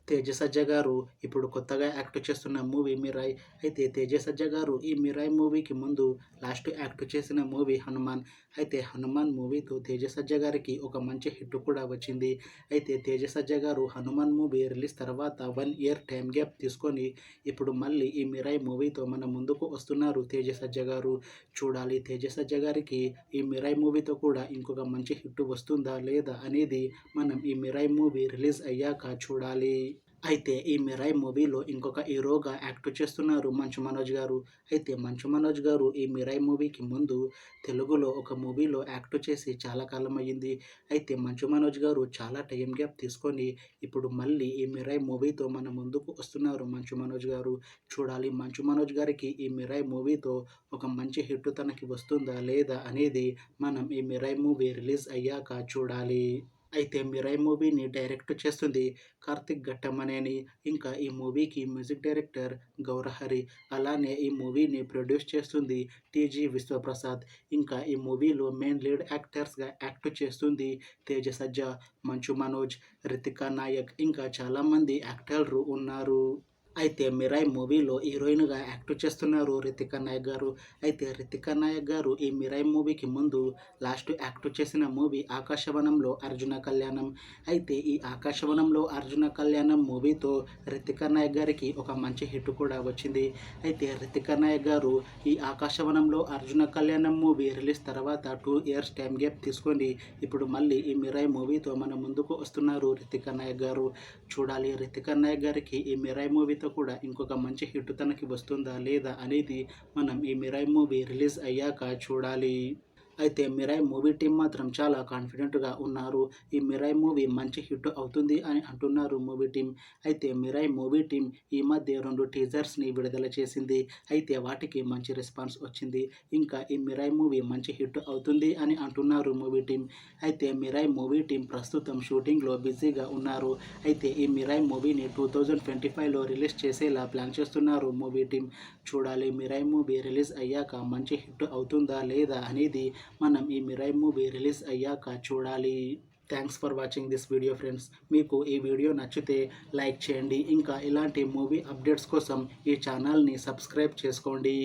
తేజ సజ్జా గారు ఇప్పుడు కొత్తగా యాక్ట్ చేస్తున్న మూవీ 'మిరాయ్'. అయితే తేజ సజ్జా గారు ఈ 'మిరాయ్' మూవీకి ముందు లాస్ట్ యాక్ట్ చేసిన మూవీ 'హనుమాన్'. అయితే 'హనుమాన్' మూవీతో తేజ సజ్జా గారికి ఒక మంచి హిట్ కూడా వచ్చింది. అయితే తేజ సజ్జా గారు 'హనుమాన్' మూవీ రిలీజ్ తర్వాత 1 ఇయర్ టైం గ్యాప్ తీసుకొని ఇప్పుడు మళ్ళీ ఈ 'మిరాయ్' మూవీతో మన ముందుకు వస్తున్నారు తేజ సజ్జా గారు. చూడాలి తేజ సజ్జా గారికి ఈ 'మిరాయ్' మూవీతో కూడా ఇంకొక మంచి హిట్ వస్తుందా లేదా అనేది మనం ఈ 'మిరాయ్' మూవీ రిలీజ్ అయ్యాక చూడాలి. అయితే ఈ 'మిరాయ్' మూవీలో ఇంకొక హీరోగా యాక్ట్ చేస్తున్నారు మంచు మనోజ్ గారు. అయితే మంచు మనోజ్ గారు ఈ 'మిరాయ్' మూవీకి ముందు తెలుగులో ఒక మూవీలో యాక్ట్ చేసి చాలా కాలం అయ్యింది. అయితే మంచు మనోజ్ గారు చాలా టైం గ్యాప్ తీసుకొని ఇప్పుడు మళ్ళీ ఈ 'మిరాయ్' మూవీతో మన ముందుకు వస్తున్నారు మంచు మనోజ్ గారు. చూడాలి మంచు మనోజ్ గారికి ఈ 'మిరాయ్' మూవీతో ఒక మంచి హిట్ తనకి వస్తుందా లేదా అనేది మనం ఈ 'మిరాయ్' మూవీ రిలీజ్ అయ్యాక చూడాలి. అయితే 'మిరాయ్' మూవీని డైరెక్ట్ చేస్తుంది కార్తిక్ ఘట్టమనేని. ఇంకా ఈ మూవీకి మ్యూజిక్ డైరెక్టర్ గౌరహరి. అలానే ఈ మూవీని ప్రొడ్యూస్ చేస్తుంది టీజీ విశ్వప్రసాద్. ఇంకా ఈ మూవీలో మెయిన్ లీడ్ యాక్టర్స్గా యాక్ట్ చేస్తుంది తేజ సజ్జా, మంచు మనోజ్, రితికా నాయక్ ఇంకా చాలామంది యాక్టర్లు ఉన్నారు. అయితే 'మిరాయ్' మూవీలో హీరోయిన్గా యాక్ట్ చేస్తున్నారు రితికా నాయక్ గారు. అయితే రితికా నాయక్ గారు ఈ 'మిరాయ్' మూవీకి ముందు లాస్ట్ యాక్ట్ చేసిన మూవీ 'ఆకాశవనంలో అర్జున కళ్యాణం'. అయితే ఈ 'ఆకాశవనంలో అర్జున కళ్యాణం' మూవీతో రితికా నాయక్ గారికి ఒక మంచి హిట్ కూడా వచ్చింది. అయితే రితికా నాయక్ గారు ఈ 'ఆకాశవనంలో అర్జున కళ్యాణం' మూవీ రిలీజ్ తర్వాత 2 ఇయర్స్ టైం గ్యాప్ తీసుకొని ఇప్పుడు మళ్ళీ ఈ 'మిరాయ్' మూవీతో మన ముందుకు వస్తున్నారు రితికా నాయక్ గారు. చూడాలి రితికా నాయక్ గారికి ఈ 'మిరాయ్' మూవీతో కూడా ఇంకొక మంచి హిట్ తనకి వస్తుందా లేదా అనేది మనం ఈ 'మిరాయ్' మూవీ రిలీజ్ అయ్యాక చూడాలి. అయితే 'మిరాయ్' మూవీ టీం మాత్రం చాలా కాన్ఫిడెంట్గా ఉన్నారు. ఈ 'మిరాయ్' మూవీ మంచి హిట్ అవుతుంది అని అంటున్నారు మూవీ టీం. అయితే 'మిరాయ్' మూవీ టీం ఈ మధ్య 2 టీజర్స్ని విడుదల చేసింది. అయితే వాటికి మంచి రెస్పాన్స్ వచ్చింది. ఇంకా ఈ 'మిరాయ్' మూవీ మంచి హిట్ అవుతుంది అని అంటున్నారు మూవీ టీం. అయితే 'మిరాయ్' మూవీ టీం ప్రస్తుతం షూటింగ్లో బిజీగా ఉన్నారు. అయితే ఈ 'మిరాయ్' మూవీని 2025లో రిలీజ్ చేసేలా ప్లాన్ చేస్తున్నారు మూవీ టీం. చూడాలి 'మిరాయ్' మూవీ రిలీజ్ అయ్యాక మంచి హిట్ అవుతుందా లేదా అనేది మనం ఈ 'మిరాయ్' మూవీ రిలీజ్ అయ్యాక చూడాలి. Thanks for watching this video friends. మీకు ఈ వీడియో నచ్చితే లైక్ చేయండి. ఇంకా ఇలాంటి మూవీ అప్డేట్స్ కోసం ఈ ఛానల్ని సబ్స్క్రైబ్ చేసుకోండి.